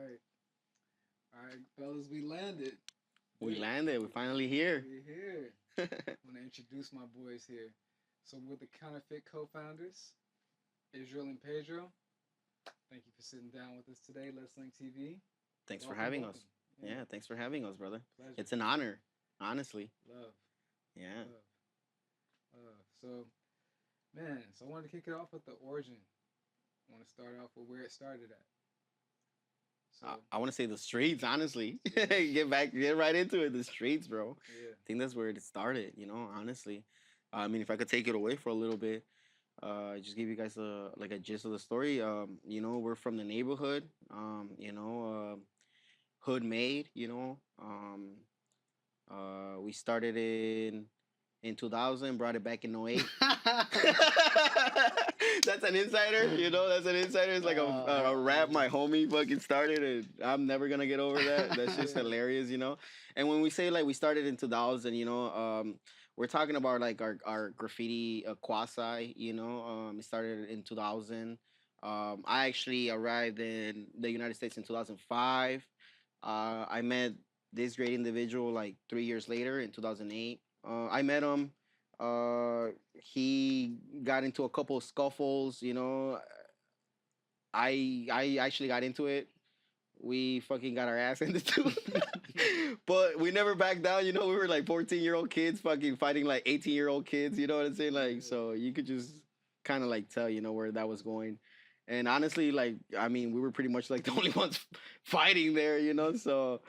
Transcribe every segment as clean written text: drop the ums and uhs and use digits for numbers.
right. All right, fellas, we landed. We landed. We're finally here. We're here. I want to introduce my boys here. So we're the Counterfeit co-founders, Israel and Pedro. Thank you for sitting down with us today, Let's Link TV. Thanks for Welcome, having welcome. us. Yeah, Yeah, thanks for having us, brother. pleasure. It's an honor, honestly. Love, Yeah. love, love. So I wanted to kick it off with the origin. I want to start off with where it started at. I, So, I want to say the streets, honestly. yeah, Get right into it. The streets, bro. yeah. I think that's where it started, honestly. I mean, if I could take it away for a little bit, just give you guys a gist of the story. We're from the neighborhood, hood made, we started in 2000, brought it back in '08. That's an insider, That's an insider. It's like a rap my homie fucking started, and I'm never gonna get over that. That's just hilarious. And when we say like we started in 2000, we're talking about like our graffiti quasi. It started in 2000. I actually arrived in the United States in 2005. I met this great individual like 3 years later in 2008. I met him. He got into a couple of scuffles. I actually got into it. We fucking got our ass into too. But we never backed down. We were like 14-year-old kids fucking fighting like 18-year-old kids. You know what I'm saying? Like, so you could just kind of like tell, where that was going. And honestly, like, I mean, we were pretty much like the only ones fighting there. So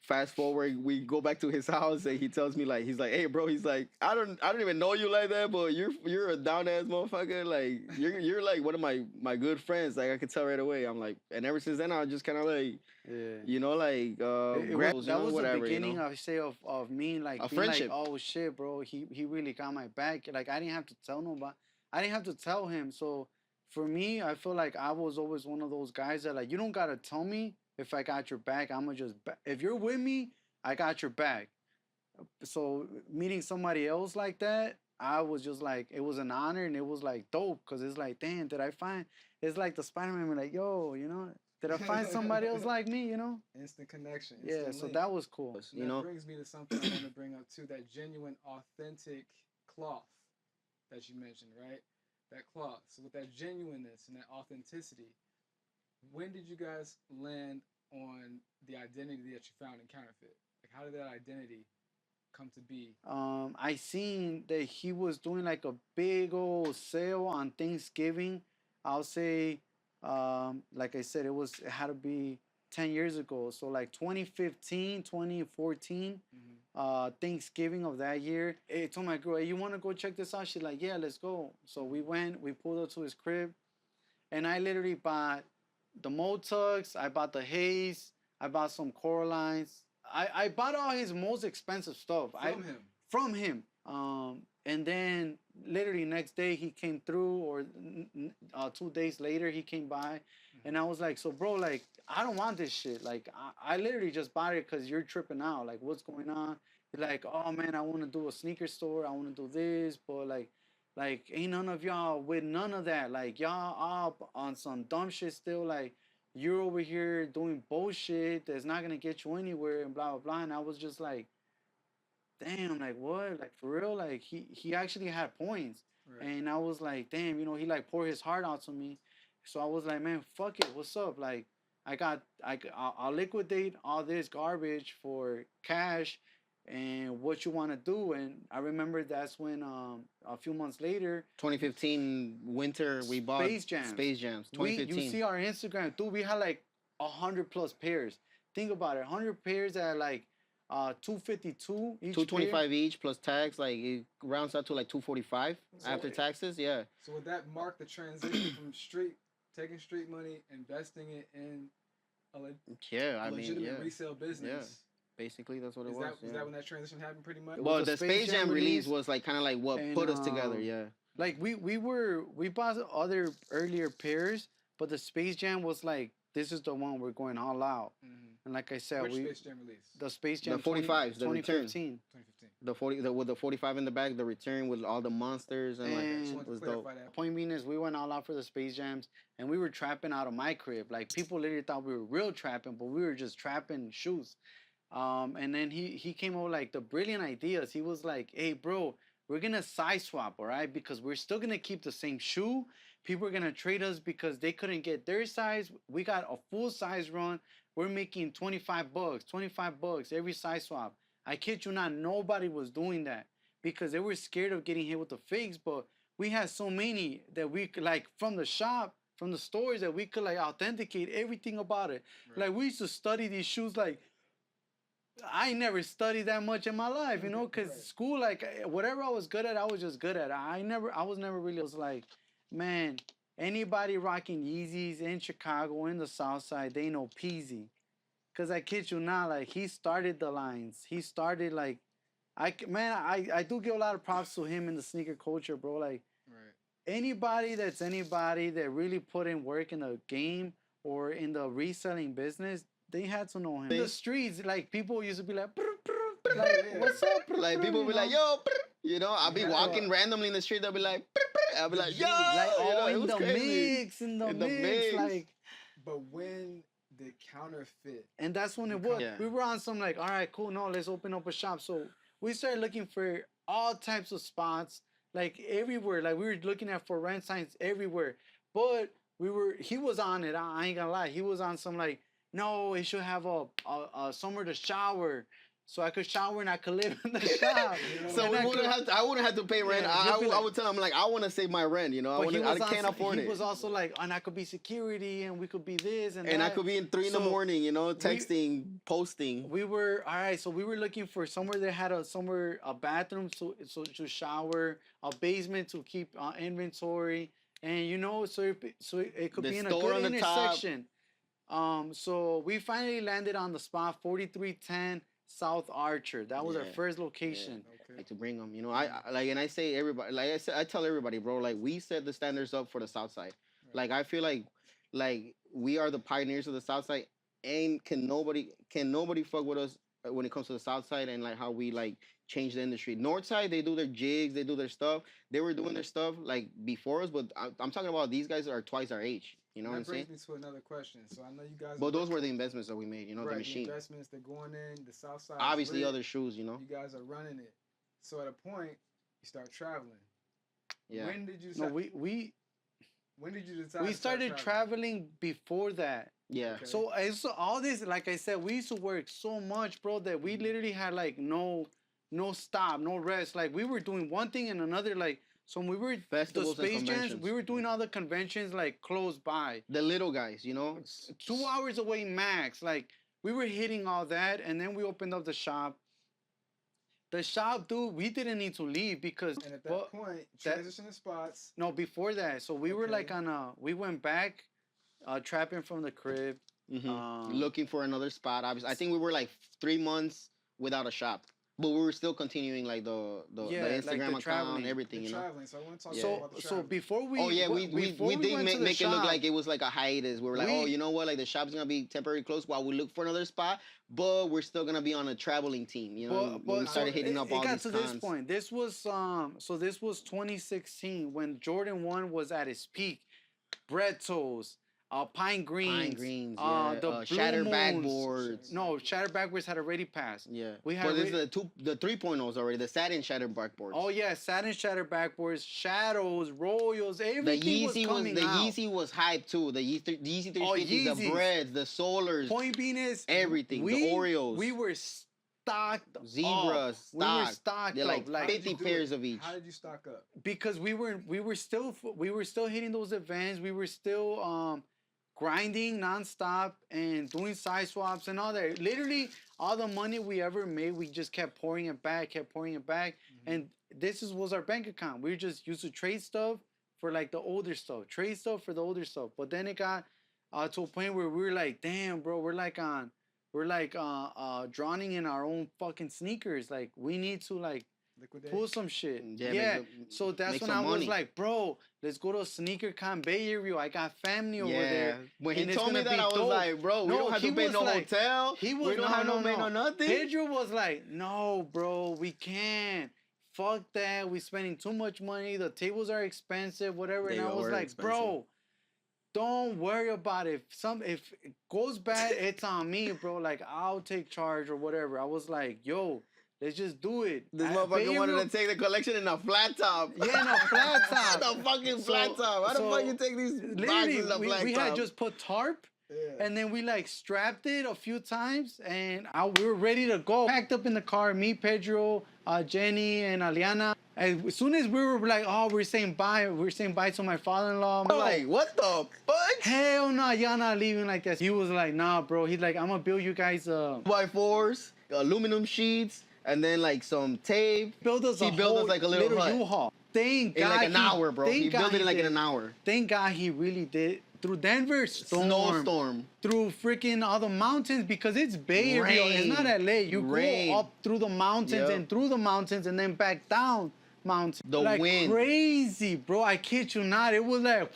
fast forward, we go back to his house and he tells me like, he's like, hey bro, he's like, I don't even know you like that, but you're a down ass motherfucker. Like you're like one of my good friends. Like I could tell right away. I'm like, and ever since then I was just kind of like, Yeah. like That was the whatever, beginning of me like a being friendship. like, oh shit, bro, he really got my back. Like I didn't have to tell nobody. I didn't have to tell him. So for me, I feel like I was always one of those guys that like you don't gotta tell me if I got your back. I'ma just if you're with me, I got your back. So meeting somebody else like that, I was just like it was an honor and it was like dope because it's like damn, did I find? It's like the Spider-Man, like yo, did I find somebody else like me? Instant connection, Yeah, instant so link. that was cool. And that brings me to something I want to bring up too, that genuine, authentic cloth that you mentioned, right? That cloth. So with that genuineness and that authenticity, when did you guys land on the identity that you found in Counterfeit? Like, how did that identity come to be? I seen that he was doing like a big old sale on Thanksgiving. I'll say, like I said, it had to be 10 years ago. So like 2015, 2014, Thanksgiving of that year. I told my girl, hey, you want to go check this out? She's like, yeah, let's go. So we went, we pulled up to his crib, and I literally bought the Motugs, I bought the Haze, I bought some Coralines. I bought all his most expensive stuff. From him. From him. And then literally next day he came through, or 2 days later he came by, and I was like, so bro, like I don't want this shit. Like I literally just bought it because you're tripping out. Like what's going on? He's like, oh man, I want to do a sneaker store. I want to do this, but like ain't none of y'all with none of that. Like y'all up on some dumb shit still. Like you're over here doing bullshit that's not gonna get you anywhere and blah blah blah. And I was just like, damn, like what? Like for real? Like he actually had points. Right. And I was like, damn, he like poured his heart out to me. So I was like, man, fuck it, what's up? Like I'll liquidate all this garbage for cash and what you want to do. And I remember that's when a few months later, 2015 winter, we bought Space Jams. Space Jams. 2015. You see our Instagram, dude, we had like 100+ pairs. Think about it, 100 pairs at like 252 each. 225 each plus tax, like it rounds out to like 245 after taxes. Yeah. So would that mark the transition from taking street money, investing it in a legitimate resale business? Yeah. Basically, that's what it was. Is that when that transition happened, pretty much? Well, the Space Jam release was like kind of like what put us together. Yeah. Like we bought other earlier pairs, but the Space Jam was like this is the one we're going all out. And like I said, Which Space Jam release? the Space Jam The 45s, the return. 2015. 2015. With the 45 in the back, the return with all the monsters and And like was dope. Point being is, we went all out for the Space Jams, and we were trapping out of my crib. Like, people literally thought we were real trapping, but we were just trapping shoes. And then he came up with like the brilliant ideas. He was like, "Hey, bro, we're gonna size swap, all right? Because we're still gonna keep the same shoe. People are gonna trade us because they couldn't get their size. We got a full size run. We're making $25 every size swap. I kid you not, nobody was doing that because they were scared of getting hit with the fakes. But we had so many that we could, like, from the shop, from the stores, that we could like authenticate everything about it. Right. Like, we used to study these shoes. Like, I never studied that much in my life, you know, because school, like, whatever I was good at, I was just good at. I was never really, was like, man, anybody rocking Yeezys in Chicago, in the South Side, they know Peasy. Because I kid you not, like, he started the lines. He started, like, I do give a lot of props to him in the sneaker culture, bro. Like, anybody that really put in work in the game or in the reselling business, they had to know him. In the streets, like, people used to be like, like, what's up? Like, people be like, yo, you know, I'll be walking randomly in the street, they'll be like, I'll be like, yo, like, you know, in the mix, in the mix, like. But when the Counterfeit, and that's when it was. We were on some like, all right, cool, no, let's open up a shop. So we started looking for all types of spots, like everywhere. Like, we were looking at for rent signs everywhere. But he was on it. I ain't gonna lie. He was on some like, no, it should have a somewhere to shower, so I could shower and I could live in the shop. So I wouldn't have to pay rent. I would tell him, like, I want to save my rent, you know. I can't afford it. He was also like, and I could be security, and we could be this and that. I could be in 3 in the morning, you know, texting, posting. We were all right. So we were looking for somewhere that had a bathroom so to shower, a basement to keep inventory, and you know, so it could be in a good intersection. So we finally landed on the spot 4310 South Archer. That was our first location. Like, to bring them, you know, I say everybody, like I said, I tell everybody, bro, like, we set the standards up for the South Side. Like, I feel like we are the pioneers of the South Side, and can nobody fuck with us when it comes to the South Side and like how we like change the industry. North Side, they do their jigs, they do their stuff. They were doing their stuff like before us, but I'm talking about these guys are twice our age. You know what I'm saying? That brings me to another question. So I know you guys. But those were the investments that we made. You know, the machine. The investments, they're going in. The South Side. Obviously, other shoes. You know. You guys are running it. So at a point, you start traveling. Yeah. When did you? When did you decide? We started traveling before that. Yeah. Okay. So all this, like I said, we used to work so much, bro, that we literally had like no stop, no rest. Like, we were doing one thing and another. Like, so when we were festivals, the Space Jams, we were doing all the conventions like close by. The little guys, you know, 2 hours away max. Like, we were hitting all that, and then we opened up the shop. The shop, dude, we didn't need to leave because. And at that point, transitioning spots. No, before that. So we were like we went back, trapping from the crib. Mm-hmm. Looking for another spot. Obviously, I think we were like 3 months without a shop. But we were still continuing like the Instagram account and everything, you know. So I want to talk about the so before we we did make it look like it was like a hiatus. We were like, oh, you know what, like the shop's gonna be temporarily closed while we look for another spot, but we're still gonna be on a traveling team, you know. But we started hitting up all these cons. It got to this point. This was this was 2016 when Jordan 1 was at its peak. Bread Toes. Pine Greens, the Shattered Backboards. No, Shattered Backboards had already passed. Yeah, we had. But this is the 3.0s already. The Satin Shattered Backboards. Oh yeah, Satin Shattered Backboards, Shadows, Royals, everything was coming out. The Yeezy was hyped too. The Yeezy 350s, the Breads, the Solars. Point being is everything. The Oreos. We were stocked. Zebras. We were stocked. They're like 50 pairs of each. How did you stock up? Because we were still hitting those events. We were still grinding nonstop and doing side swaps and all that. Literally, all the money we ever made, we just kept pouring it back. Mm-hmm. And this was our bank account. We just used to trade stuff for like the older stuff. Trade stuff for the older stuff. But then it got to a point where we were like, damn, bro, we're like drowning in our own fucking sneakers. Like, we need to like Liquidate. pull some shit. Yeah, Yeah. make So that's make when some I was money. like, bro, let's go to Sneaker Con Bay Area. I got family over Yeah. there. When he and it's told me gonna that, be I was dope. like, bro, we No, don't have he to pay was no like- hotel. He was We don't have no pay no nothing. Pedro was like, no, bro, we can't. Fuck that. We spending too much money. The tables are expensive, whatever. They And I was were like, expensive. bro, don't worry about it. If it goes bad, it's on me, bro. Like I'll take charge or whatever. I was like, yo, let's just do it. This Bay motherfucker wanted Area- to take the collection in a flat top. Yeah, in a flat top. The fucking flat So- top. How the so, fuck you take these boxes Literally, in a flat we top? had just put tarp. Yeah. And then we like strapped it a few times, and we were ready to go. Packed up in the car, me, Pedro, Jenny, and Aliana. And as soon as we were like, oh, we're saying bye to my father-in-law. I'm like, what the fuck? hell no, y'all not leaving like that. He was like, nah, bro. He's like, I'm gonna build you guys By fours, aluminum sheets, and then like some tape. build us He a built us whole like a little hut. U-Haul. Thank In God like an hour, bro. He thank God built it in like in did. an hour. Thank God he really did. Through Denver, Snowstorm. through freaking all the mountains because it's Bay Area. It's not Rain. LA. You Rain. go up through the mountains Yep. and through the mountains and then back down mountains. The like wind. crazy, bro. I kid you not. It was like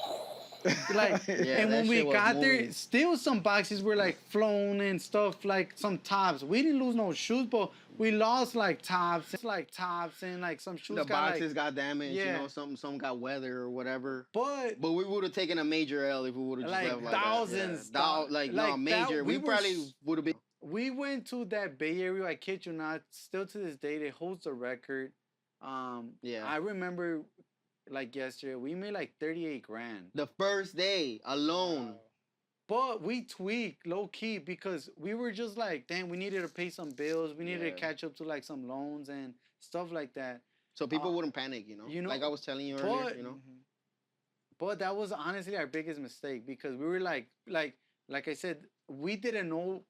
like Yeah, and that when we shit was got there, moving. still some boxes were like flown and stuff, like some tops. We didn't lose no shoes, but we lost like tops and like some shoes The got boxes like, got damaged, Yeah. you know, some got weather or whatever. but But we would have taken a major L if we would have just Like left like thousands, that. Yeah. like No, that, major. we We were probably would have been. we went to that Bay Area. I kid you not. Still to this day, it holds the record. Yeah. I remember, like yesterday, we made like 38 grand. The first day alone. Wow. But we tweaked low key because we were just like, damn, we needed to pay some bills. We needed Yeah. to catch up to like some loans and stuff like that. So people Uh, wouldn't panic, you know? you know, like I was telling you earlier, but- you know? Mhm. But that was honestly our biggest mistake because we were like I said, we didn't know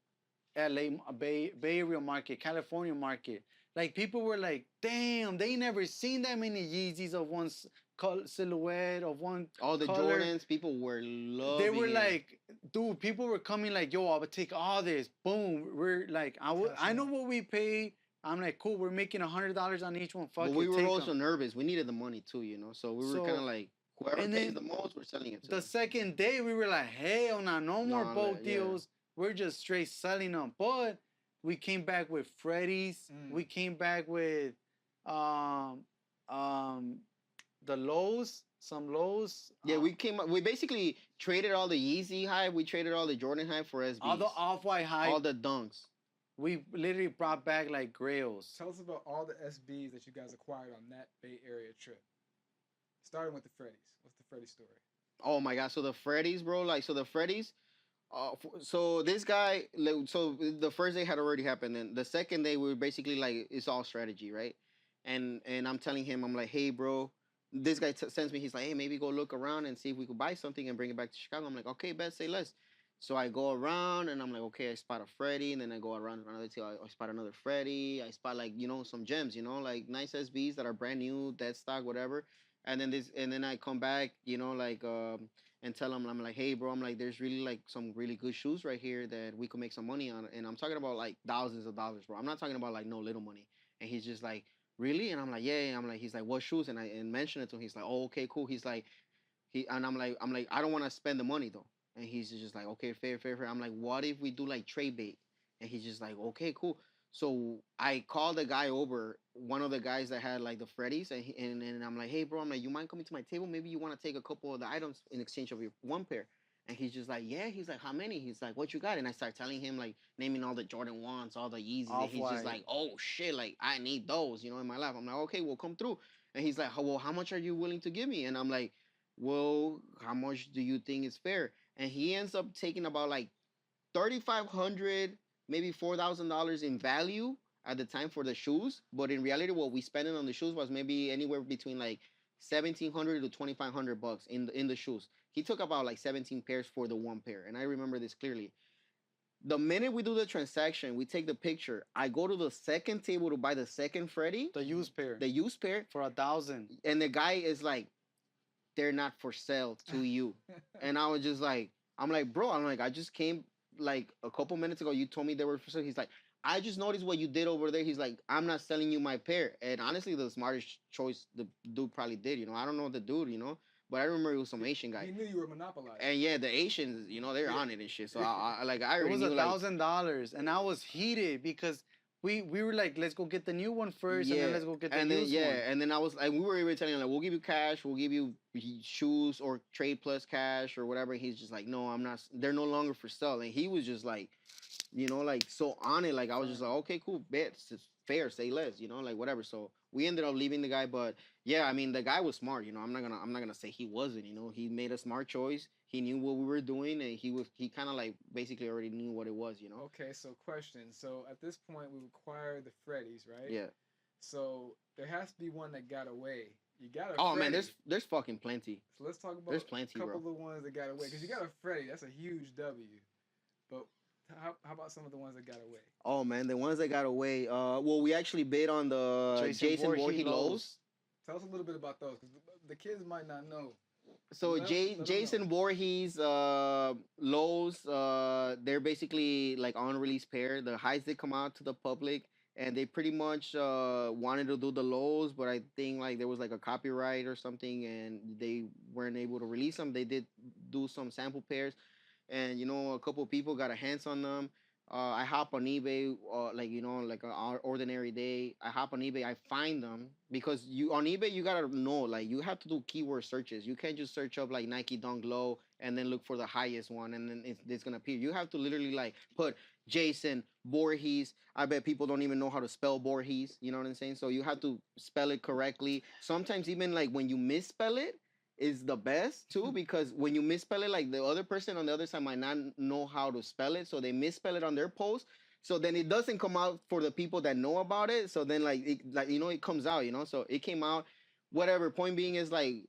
LA Bay Area market, California market. Like people were like, damn, they never seen that many Yeezys of one silhouette of one. All the color. Jordans, people were loving They were it. like, dude, people were coming like, yo, I would take all this. Boom, we're like, I know what we pay. I'm like, cool, we're making $100 on each one. Fuck But it, we were take also 'em. nervous. We needed the money too, you know? So we were So- kind of like, whoever and pays then the most, we're selling it to. The them. second day, we were like, hell nah, no more Nah, boat yeah. deals. We're just straight selling them. But we came back with Freddy's. We came back with the lows, some lows. Yeah, we came up. We basically traded all the Yeezy hype. We traded all the Jordan hype for SBs. all the off-white high. all the dunks. We literally brought back like Grails. Tell us about all the SBs that you guys acquired on that Bay Area trip. Starting with the Freddy's. What's the Freddy story? Oh my god! So the Freddy's, bro. Like, so the Freddy's. So this guy. So the first day had already happened, and the second day we were basically like, it's all strategy, right? And I'm telling him, I'm like, hey, bro. This guy sends me. He's like, hey, maybe go look around and see if we could buy something and bring it back to Chicago. I'm like, okay, bet, say less. So I go around and I'm like, okay, I spot a Freddy, and then I go around another till I spot another Freddy. I spot like, you know, some gems, you know, like nice SBs that are brand new, dead stock, whatever. And then I come back, you know, like and tell him, I'm like, hey, bro, I'm like, there's really like some really good shoes right here that we could make some money on, and I'm talking about like thousands of dollars, bro. I'm not talking about like no little money. And he's just like, really? And I'm like, yeah. And I'm like, he's like, what shoes? And I mention it to him. He's like, oh, okay, cool. He's like, and I'm like, I don't want to spend the money though. And he's just like, okay, fair. I'm like, what if we do like trade bait? And he's just like, okay, cool. So I called the guy over, one of the guys that had like the Freddy's, and I'm like, hey, bro, I'm like, you mind coming to my table? Maybe you want to take a couple of the items in exchange of your one pair. And he's just like, yeah. He's like, how many? He's like, what you got? And I start telling him, like, naming all the Jordan 1s, all the Yeezys. And he's just Off-white. like, oh, shit, like, I need those, you know, in my life. I'm like, okay, well, come through. And he's like, well, how much are you willing to give me? And I'm like, well, how much do you think is fair? And he ends up taking about like $3,500, maybe $4,000 in value at the time for the shoes. But in reality, what we spent on the shoes was maybe anywhere between like 1,700 to 2,500 bucks in the shoes. He took about like 17 pairs for the one pair, and I remember this clearly. The minute we do the transaction, we take the picture. I go to the second table to buy the second Freddy, The used pair the used pair, for 1,000. and the guy is like, they're not for sale to you. And I was just like, I'm like, bro, I'm like, I just came like a couple minutes ago. You told me they were for sale. He's like, I just noticed what you did over there. He's like, I'm not selling you my pair. And honestly, the smartest choice the dude probably did. I don't know the dude. But I remember it was some Asian guy. He knew you were monopolizing. And yeah, the Asians, they're on it and shit. So I It already was knew like. $1,000, and I was heated because we were like, let's go get the new one first, and then let's go get the new one. And then I was like, we were even telling him like, we'll give you cash, we'll give you shoes or trade plus cash or whatever. He's just like, no, I'm not. They're no longer for sale. And he was just like, like so on it. Like I was just like, okay, cool, bet, it's fair, say less, like whatever. So we ended up leaving the guy, but yeah, I mean the guy was smart. I'm not gonna say he wasn't. He made a smart choice. He knew what we were doing, and he kind of like basically already knew what it was. Okay, so question. So at this point, we require the Freddys, right? Yeah. So there has to be one that got away. You got a. Oh Freddy. man, there's fucking plenty. So let's talk about there's plenty, a couple bro. of the ones that got away, because you got a Freddy. That's a huge W. But how about some of the ones that got away? Oh man, the ones that got away. Well, we actually bid on the Jason Voorhees lows. Tell us a little bit about those, because the kids might not know. So Jason Voorhees lows, they're basically like unreleased pair. The highs did come out to the public, and they pretty much wanted to do the lows, but I think like there was like a copyright or something, and they weren't able to release them. They did do some sample pairs, and a couple of people got a hands on them. I hop on eBay, like like an ordinary day. I hop on eBay, I find them, because on eBay you gotta know, like you have to do keyword searches. You can't just search up like Nike Dunk Low and then look for the highest one and then it's gonna appear. You have to literally like put Jason Voorhees. I bet people don't even know how to spell Voorhees. You know what I'm saying? So you have to spell it correctly. Sometimes even like when you misspell it is the best too, because when you misspell it, like the other person on the other side might not know how to spell it, so they misspell it on their post, so then it doesn't come out for the people that know about it. So then it comes out, so it came out. Whatever, point being is like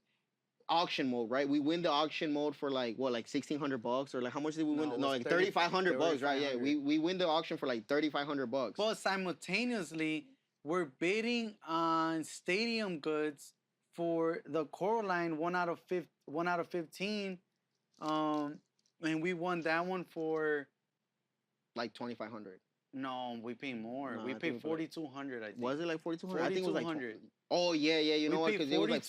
auction mode, right? We win the auction mode for like what, like $1,600, or like how much did we win? No, like $3,500, right? Yeah, we win the auction for like $3,500. But simultaneously, we're bidding on stadium goods for the Coraline 1 out of 15, and we won that one for like $2,500. No, we paid more. We paid $4,200. I think. Was it like $4,200? I think it was like $4,200. Oh yeah, you know what? Because it was like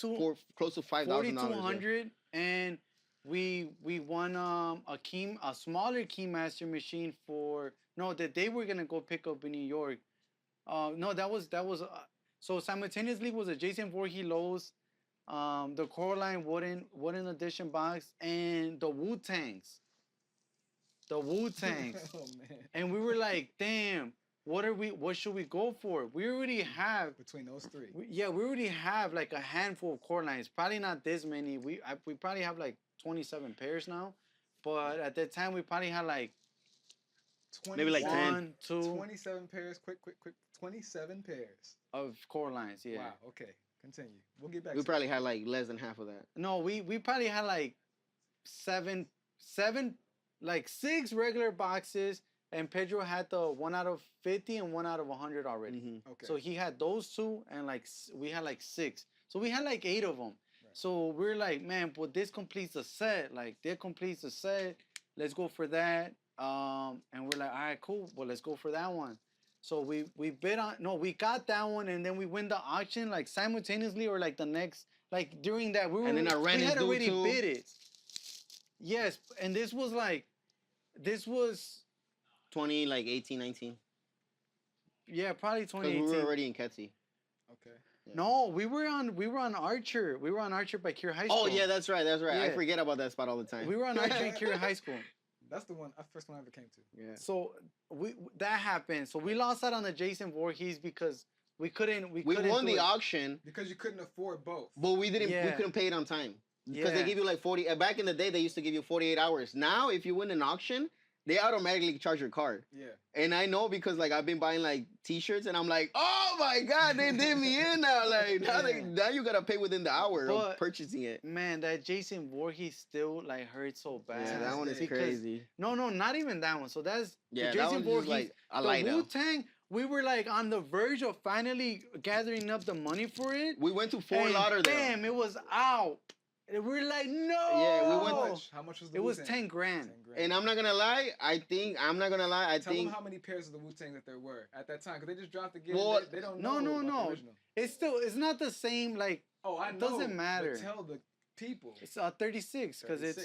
close to $5,000. $4,200, and we won a smaller Keymaster machine that they were gonna go pick up in New York. No, that was. So simultaneously was a Jason Voorhees lows, the Coraline wooden edition box, and the Wu-Tangs. The Wu-Tangs. Oh man. And we were like, damn, what should we go for? We already have between those three. We already have like a handful of Coralines. Probably not this many. We probably have like 27 pairs now. But at that time we probably had like maybe like 10. 27 pairs, quick. 27 pairs of Coralines, yeah. Wow, okay. Continue. We'll get back We probably had like less than half of that. No, we probably had like seven, like 6 regular boxes, and Pedro had the 1 out of 50 and 1 out of 100 already. Mm-hmm. Okay. So he had those 2, and like we had like 6. So we had like 8 of them. Right. So we're like, man, but this completes the set. Like, that completes the set. Let's go for that. And we're like, all right, cool. Well, let's go for that one. So we bid on, we got that one, and then we win the auction like simultaneously, or like the next, like during that we had already bid it. Yes, and this was 18, 19. Yeah, probably 2018. We were already in Ketsi. Okay. Yeah. No, we were on Archer. We were on Archer by Cure High School. Oh yeah, that's right. Yeah. I forget about that spot all the time. We were on Archer and Cure High School. That's the first one I ever came to. Yeah. So that happened. So we lost out on the Jason Voorhees because we couldn't. We won the auction because you couldn't afford both. But we didn't. Yeah. We couldn't pay it on time because they give you like 40. Back in the day, they used to give you 48 hours. Now, if you win an auction, they automatically charge your card. Yeah. And I know because like I've been buying like T-shirts, and I'm like, oh my god, they did me in now. Like now you gotta pay within the hour of purchasing it. Man, that Jason Voorhees still like hurts so bad. Yeah, that one is crazy. No, not even that one. So that's the Jason Voorhees. Like the Wu-Tang. We were like on the verge of finally gathering up the money for it. We went to Fort Lauderdale. Damn, it was out. And we're like, no. Yeah, we How went- much? How much was the It was Wu-Tang? 10 grand. 10 grand. And I'm not gonna lie. I Tell think them how many pairs of the Wu-Tang that there were at that time, because they just dropped again. Well, They don't No, know no, about the no. original. It's not the same. Like, Oh, I It know. doesn't matter. But tell the people. it's 36 because it's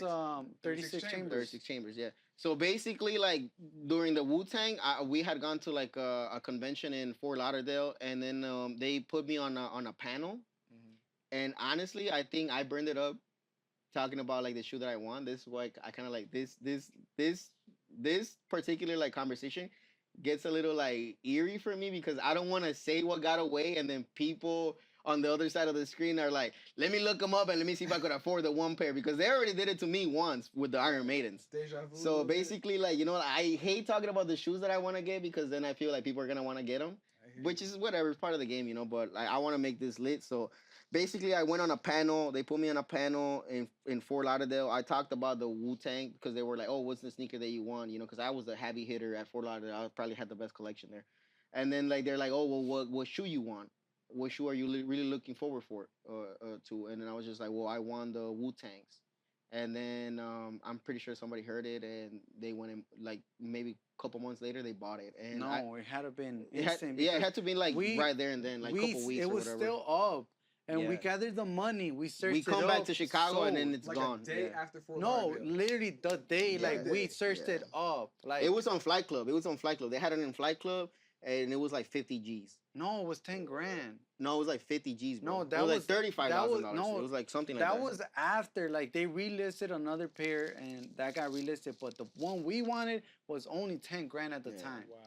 36 chambers. 36 chambers. Yeah. So basically, like during the Wu Tang, we had gone to like a convention in Fort Lauderdale, and then they put me on a panel. Mhm. And honestly, I think I burned it up talking about like the shoe that I want. This is why I kind of like this particular like conversation gets a little like eerie for me because I don't want to say what got away and then people on the other side of the screen are like, let me look them up and let me see if I could afford the one pair because they already did it to me once with the Iron Maidens. Deja vu. a So little bit. basically, like, you know, I hate talking about the shoes that I want to get because then I feel like people are going to want to get them, I hear which you. is whatever, it's part of the game, you know, but like, I want to make this lit. So basically, I went on a panel. They put me on a panel in Fort Lauderdale. I talked about the Wu-Tang because they were like, oh, what's the sneaker that you want? You know, because I was a heavy hitter at Fort Lauderdale. I probably had the best collection there. And then like they're like, oh, well, what shoe you want? What shoe are you really looking forward for to? And then I was just like, well, I want the Wu-Tangs. And then I'm pretty sure somebody heard it and they went and like maybe a couple months later they bought it. And No, it had to been it had, instant. yeah, it because had to be like we- right there and then, like a couple weeks it or was whatever. still up, and we Yeah. gathered the money. We searched. We come it back up, to Chicago and then sold. it's Like gone. a day Yeah. after Fort No, Lauderdale. literally the day. Yeah, Like the we day, searched yeah. it up. Like It was on Flight Club. It was on Flight Club. They had it in Flight Club, and it was like 50 G's. no, it was 10 grand. No, it was like 50 G's, bro. No, it that was like was- $35,000. no, It was like something like That that. was after like they relisted another pair, and that got relisted. But the one we wanted was only 10 grand at the Yeah. time, Wow.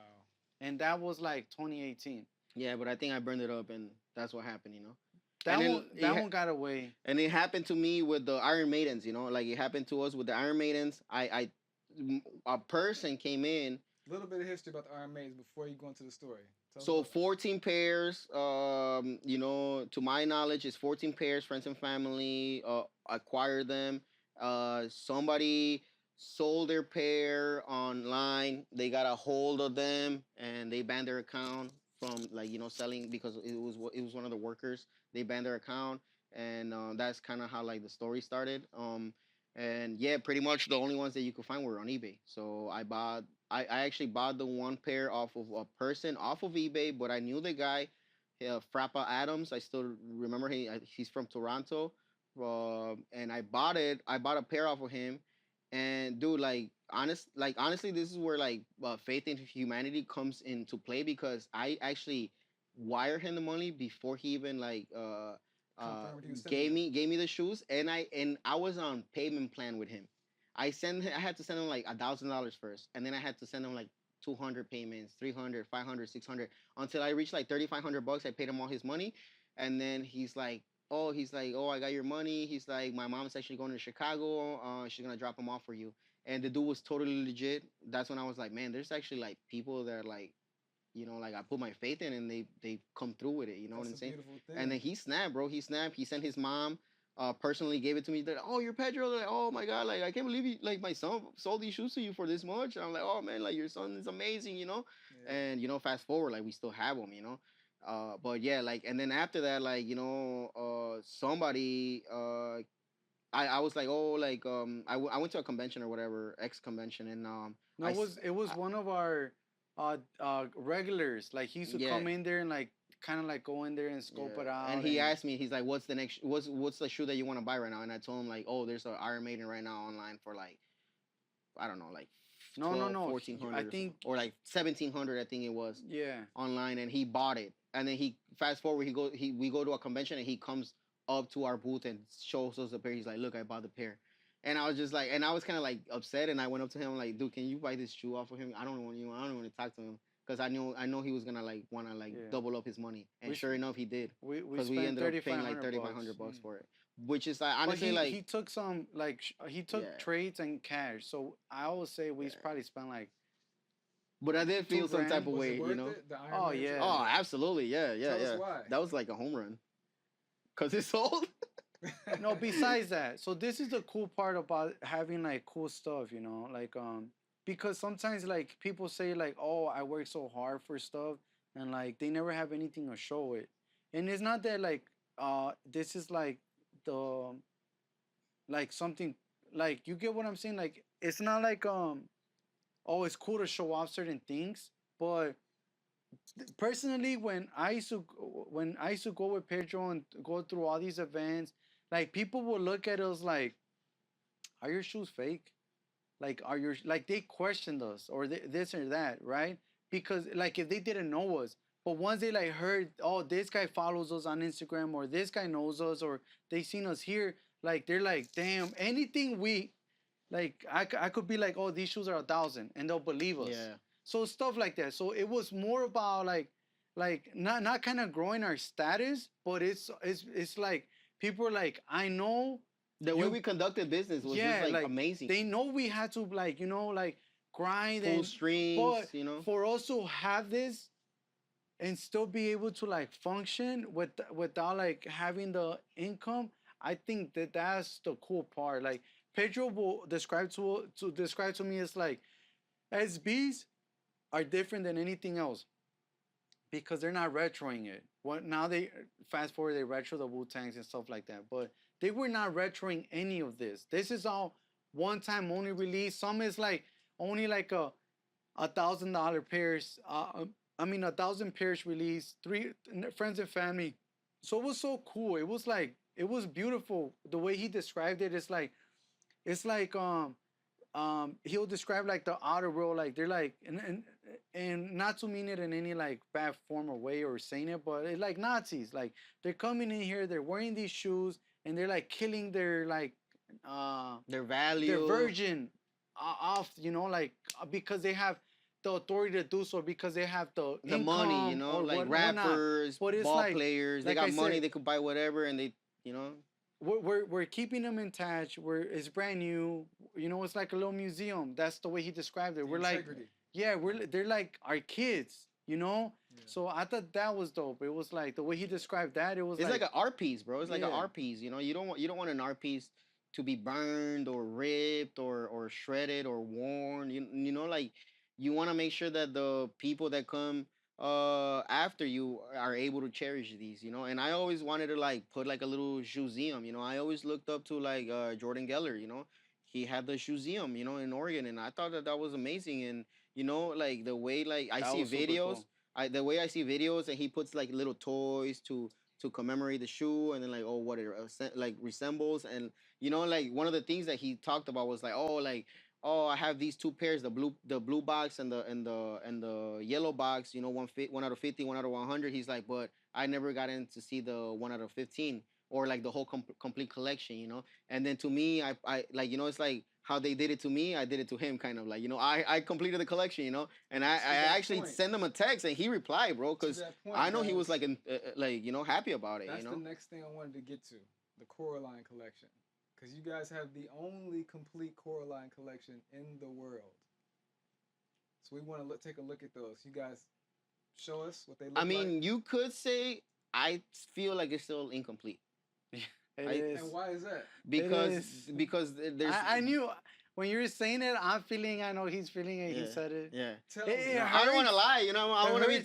and that was like 2018. Yeah, but I think I burned it up, and that's what happened, you know. That And then one, it that ha- one got away. And it happened to me with the Iron Maidens, you know. Like it happened to us with the Iron Maidens. A person came in. A little bit of history about the Iron Maidens before you go into the story. Tell us So about- 14 pairs, you know, to my knowledge, is 14 pairs. Friends and family acquired them. Somebody sold their pair online. They got a hold of them and they banned their account from like you know selling because it was one of the workers. They banned their account and that's kind of how like the story started. And yeah, pretty much the only ones that you could find were on eBay. So I actually bought the one pair off of a person off of eBay, but I knew the guy, Frappa Adams. I still remember he's from Toronto, and I bought it. I bought a pair off of him, and dude, honestly, this is where like faith in humanity comes into play because I actually wired him the money before he even like Confirmed he was sending gave me the shoes, and I was on payment plan with him. I had to send him like $1,000 first, and then I had to send him like 200 payments, 300, 500, 600, until I reached like $3,500. I paid him all his money, and then he's like, oh, I got your money. He's like, my mom's actually going to Chicago. She's gonna drop him off for you. And the dude was totally legit. That's when I was like, man, there's actually like people that are like, you know, like I put my faith in, and they come through with it. You know what I'm That's a saying? beautiful thing. And then he snapped, bro. He snapped. He sent his mom. Personally gave it to me. That oh, you're Pedro. Like, oh my god, like I can't believe you. Like my son sold these shoes to you for this much. And I'm like, oh man, like your son is amazing, you know. Yeah. And you know, fast forward, like we still have them, you know. But yeah, like and then after that, like you know, somebody, I was like, oh, like I went to a convention or whatever, X convention, and No, I it was one of our regulars. Like he used to Yeah. come in there and like kind of like go in there and scope yeah. it out. And he asked me, he's like, what's the next? What's the shoe that you want to buy right now? And I told him like, oh, there's an Iron Maiden right now online for like, I don't know, like. No, 1400 I think or like 1700 I think it was yeah. online, and he bought it, and then he fast forward we go to a convention and he comes up to our booth and shows us the pair. He's like, look, I bought the pair. And I was just like, and I was kind of like upset, and I went up to him like, dude, can you buy this shoe off of him? I don't want to talk to him because I know he was gonna like want to like Yeah. double up his money, and We sure enough he did, We because spent we ended up paying like 3,500 $3,500 bucks. for it, which is like But honestly he, like he took some like he took Yeah. trades and cash. So I always say we Yeah. probably spent like but I did feel some grand. type of Was way, it worth you know. it? The Iron Oh, Maidens? yeah. Oh, absolutely, yeah. Tell us why. That was like a home run, cause it's sold. no. Besides that, so this is the cool part about having like cool stuff, you know, like because sometimes like people say like, oh, I work so hard for stuff, and like they never have anything to show it, and it's not that like this is like the like something, like, you get what I'm saying? Like, it's not like oh, it's cool to show off certain things, but personally, when I used to go with Pedro and go through all these events, like, people will look at us like, are your shoes fake? Like, are your, like, they questioned us, or this or that, right? Because, like, if they didn't know us, but once they, like, heard, oh, this guy follows us on Instagram, or this guy knows us, or they seen us here, like, they're like, damn, anything we, like, I could be like, oh, these shoes are 1,000, and they'll believe us. Yeah. So stuff like that. So it was more about, like not kind of growing our status, but it's like, people are like, I know The way we conducted business was just like amazing. they know we had to, like, like, grind Full and streams, but you know. for us to have this and still be able to, like, function without, like, having the income, I think that's the cool part. Like, Pedro will describe to me as like, SBs are different than anything else because they're not retroing it. What now, they fast forward, they retro the Wu-Tangs and stuff like that, but they were not retroing any of this. This is all one time only release. Some is like only like $1,000 pairs. I mean 1,000 pairs released. 3 friends and family. So it was so cool. It was like, it was beautiful. The way he described it, it's like he'll describe like the outer world, like they're like, and not to mean it in any like bad form or way or saying it, but it's like Nazis. Like, they're coming in here, they're wearing these shoes, and they're like killing their like their value, their virgin off, like, because they have the authority to do so, because they have the money, like rappers, but it's ball like, players, they got money, they could buy whatever, and they, we're keeping them intact. It's brand new. It's like a little museum. That's the way he described it. We're integrity. Like, yeah, they're like our kids. Yeah. So I thought that was dope. It was like the way he described that. It's like an art piece, bro. It's like an art piece. You don't want an art piece to be burned or ripped or shredded or worn. Like, you want to make sure that the people that come after you are able to cherish these, and I always wanted to like put like a little museum. I always looked up to like Jordan Geller. He had the museum, in Oregon, and I thought that was amazing. And like the way like I see videos, cool. The way I see videos, and he puts like little toys to commemorate the shoe, and then like, oh, what it like resembles. And like one of the things that he talked about was like, oh, I have these 2 pairs, the blue box and the yellow box, one out of 50, one out of 100. He's like, but I never got in to see the 1 out of 15 or like the whole complete collection, And then to me, I like, it's like how they did it to me, I did it to him, kind of like, I completed the collection, and I actually sent him a text, and he replied, bro, because I know he was like, happy about it. That's the next thing I wanted to get to, the Coraline collection. Because you guys have the only complete Coraline collection in the world. So we want to take a look at those. You guys show us what they look like. I mean, you could say I feel like it's still incomplete. It is. And why is that? Because there's... I knew... When you're saying it, I'm feeling, I know he's feeling it, he said it. Yeah. I don't want to lie, I want to be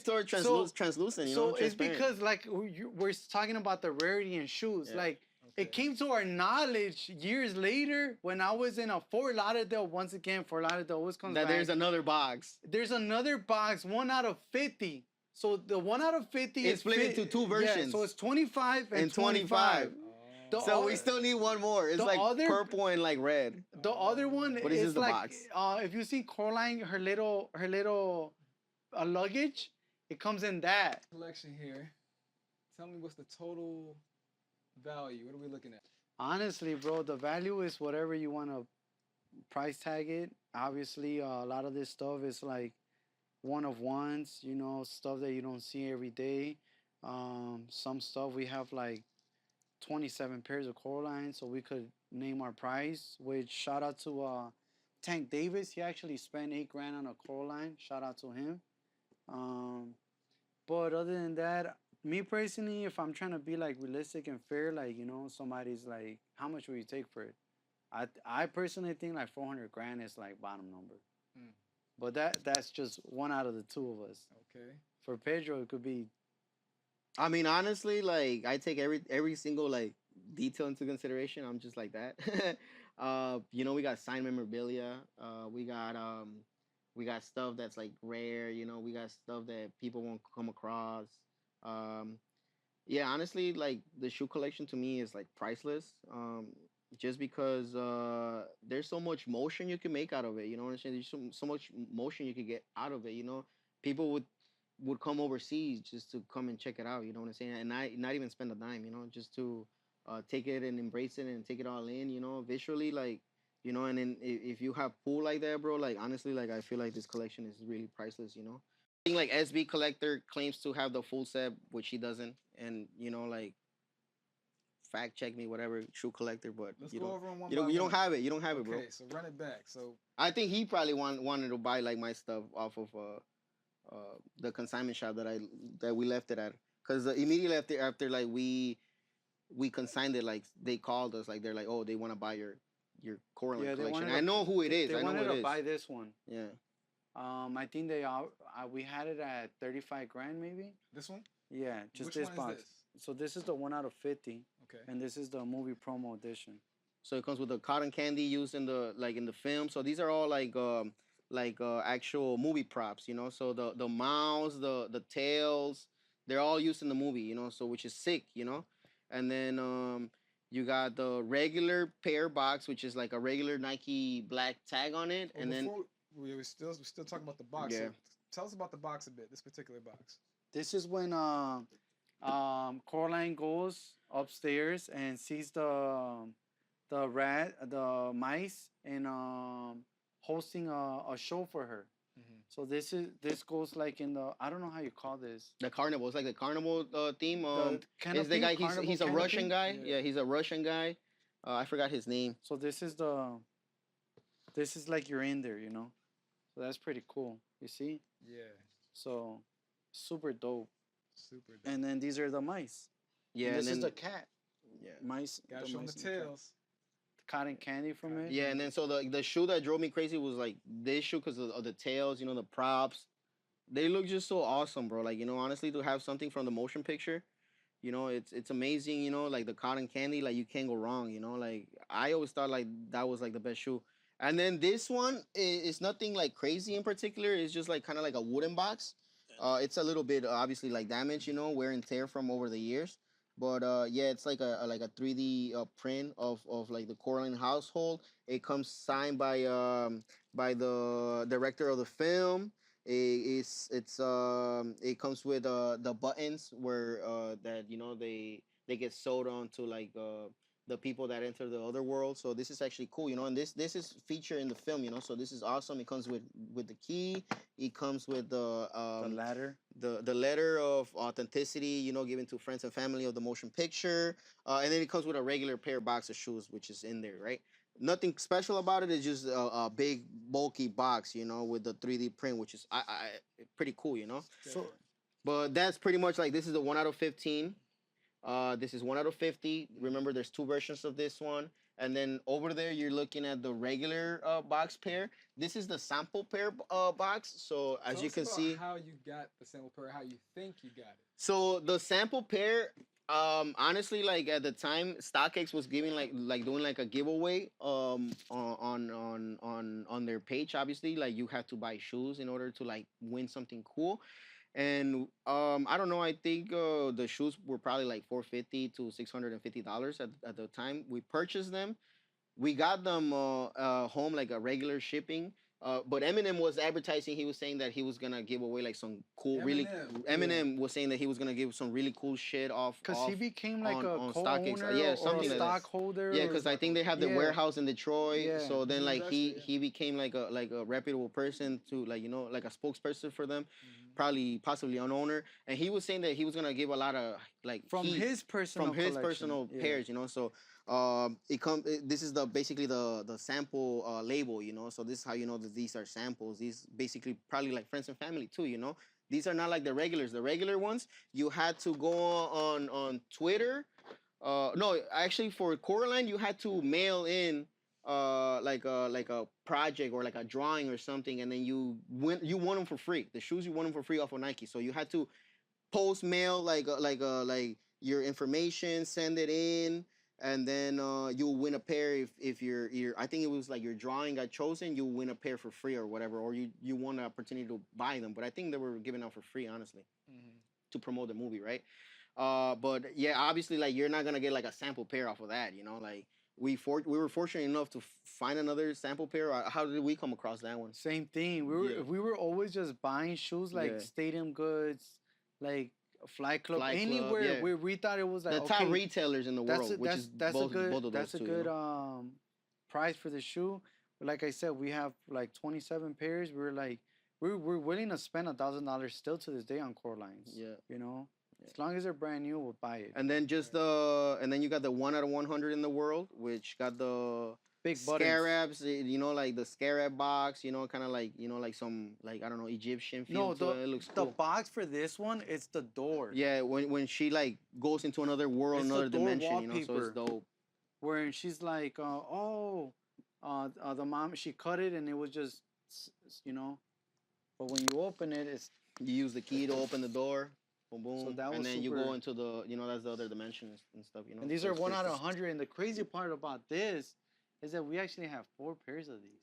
translucent, So it's because, like, we're talking about the rarity in shoes. Yeah. Like, it came to our knowledge years later when I was in a Fort Lauderdale. Once again, Fort Lauderdale always comes back. There's another box. There's another box, 1 out of 50. So the 1 out of 50 is split into 2 versions. Yeah, so it's 25 and 25. So we still need one more. It's like purple and like red. The other one is the like, box. If you see Coraline, her little luggage, it comes in that collection here. Tell me what's the total value? What are we looking at? Honestly, bro, the value is whatever you want to price tag it. Obviously, a lot of this stuff is like one of ones, stuff that you don't see every day. Some stuff we have like 27 pairs of Coraline, so we could name our price. Which shout out to Tank Davis. He actually spent $8,000 on a Coraline. Shout out to him. But other than that, me personally, if I'm trying to be like realistic and fair, like, somebody's like, how much will you take for it? I personally think like $400,000 is like bottom number. But that's just one out of the 2 of us. Okay. For Pedro, it could be. I mean, honestly, like I take every single like detail into consideration. I'm just like that. You know, we got signed memorabilia. We got stuff that's like rare. You know, we got stuff that people won't come across. Um, yeah, honestly, like the shoe collection to me is like priceless. Just because there's so much motion you can make out of it. You know what I'm saying? There's so much motion you could get out of it. You know, people would come overseas just to come and check it out. You know what I'm saying? And not even spend a dime. You know, just to take it and embrace it and take it all in. You know, visually, like, you know. And then if you have pool like that, bro, like honestly, like I feel like this collection is really priceless. You know, I think like SB Collector claims to have the full set, which he doesn't. And you know, like fact check me, whatever, shoe collector, but Let's you go don't, over them one you by don't, you don't one. have it. You don't have it, bro. Okay, so run it back. So I think he probably wanted to buy like my stuff off of the consignment shop that we left it at. Cause immediately after like we consigned it, like they called us, like they're like, oh, they want to buy your Coraline Yeah, they collection. wanted I to. know who it is. They I know wanted who it to is. buy this one. Yeah. I think we had it at 35 grand maybe. this one? Yeah, just Which this one box. is this? So this is the 1 out of 50, Okay. and this is the movie promo edition. So it comes with the cotton candy used in the film. So these are all like actual movie props, you know. So the mouths, the tails, they're all used in the movie, you know. So which is sick, you know. And then you got the regular pair box, which is like a regular Nike black tag on it, Well, and then before we're still talking about the box. Yeah. So tell us about the box a bit. This particular box. This is when Coraline goes upstairs and sees the mice, and hosting a show for her. Mm-hmm. So this goes like in the, I don't know how you call this. the carnival. It's like the carnival theme. The Is the canopy, guy? carnival He's a canopy? Russian guy. Yeah. Yeah, he's a Russian guy. I forgot his name. So this is like you're in there, you know. So that's pretty cool. You see? Yeah. So super dope. Super. Dope. And then these are the mice. Yeah, And this and is then the cat. yeah. Mice. Gotta the show them mice the and cat. tails. Cotton candy from it. Yeah, and then so the shoe that drove me crazy was like this shoe because of the tails, you know, the props. They look just so awesome, bro. Like, you know, honestly, to have something from the motion picture, you know, it's amazing. You know, like the cotton candy, like you can't go wrong. You know, like I always thought like that was like the best shoe. And then this one is nothing like crazy in particular. It's just like kind of like a wooden box. It's a little bit obviously like damaged, you know, wear and tear from over the years. But yeah, it's like a 3D print of like the Coraline household. It comes signed by the director of the film. It comes with the buttons where that you know they get sewed on to like the people that enter the other world. So this is actually cool, you know. And this is featured in the film, you know. So this is awesome. It comes with the key. It comes with The ladder. the letter of authenticity, you know, given to friends and family of the motion picture, and then it comes with a regular pair box of shoes, which is in there, right? Nothing special about it. It's just a big bulky box, you know, with the 3D print, which is pretty cool, you know. So But that's pretty much like this is a 1 out of 15. This is 1 out of 50. Remember, there's two versions of this one. And then over there, you're looking at the regular box pair. This is the sample pair box. So as Tell you us can about see, how you got the sample pair, how you think you got it. so the sample pair, honestly, like at the time, StockX was giving like doing like a giveaway on their page. Obviously, like you have to buy shoes in order to like win something cool. And I don't know. I think the shoes were probably like $450 to $650 at the time we purchased them. We got them home like a regular shipping. But Eminem was advertising. He was saying that he was gonna give away like some cool, Eminem was saying that he was gonna give some really cool shit off. because he became like on a StockX. co-owner, Yeah, or something a like that. stockholder. Yeah, or- because I think they have the Yeah. warehouse in Detroit. Yeah. So then He was like actually, he became like a reputable person to like, you know, like a spokesperson for them, Mhm. probably possibly an owner. And he was saying that he was gonna give a lot of like from heat his personal from his collection. personal Yeah. pairs, you know. So this is the basically the sample label, you know. So this is how you know that these are samples. These basically probably like friends and family too, you know. These are not like the regulars. The regular ones you had to go on Twitter. No, actually for Coraline you had to mail in like a project or like a drawing or something, and then you won them for free. The shoes you won them for free off of Nike. So you had to post mail like your information, send it in, and then you'll win a pair if you're I think it was like your drawing got chosen, you win a pair for free or whatever, or you won the opportunity to buy them. But I think they were given out for free, honestly, Mm-hmm. to promote the movie, right? But yeah, obviously, like you're not gonna get like a sample pair off of that, you know. Like we were fortunate enough to find another sample pair. How did we come across that one? Same thing. Yeah. We were always just buying shoes like Yeah. Stadium Goods, like Fly Club, Fly Club, anywhere yeah. where we thought it was like The top okay, retailers in the world, which is both of those that's a two. good You know? price for the shoe. But like I said, we have like 27 pairs. We're like we're willing to spend $1,000 still to this day on Coralines. Yeah. You know, Yeah. as long as they're brand new, we'll buy it. And then and then you got the 1 out of 100 in the world, which got the Big buttons. scarabs, you know, like the scarab box, you know, kind of like, you know, like some, like, I don't know, Egyptian feel No, to it. It looks the cool. box for this one, it's the door. Yeah, when she like goes into another world, It's the another door dimension, you know, so it's wallpaper. dope. Where she's like, the mom, she cut it and it was just, you know, but when you open it, it's You use the key to open the door, boom, boom, So that and was then you go super- into the, you know, that's the other dimensions and stuff, you know. and these So are it's one pretty out of cool. 100. And the crazy part about this is that we actually have 4 pairs of these.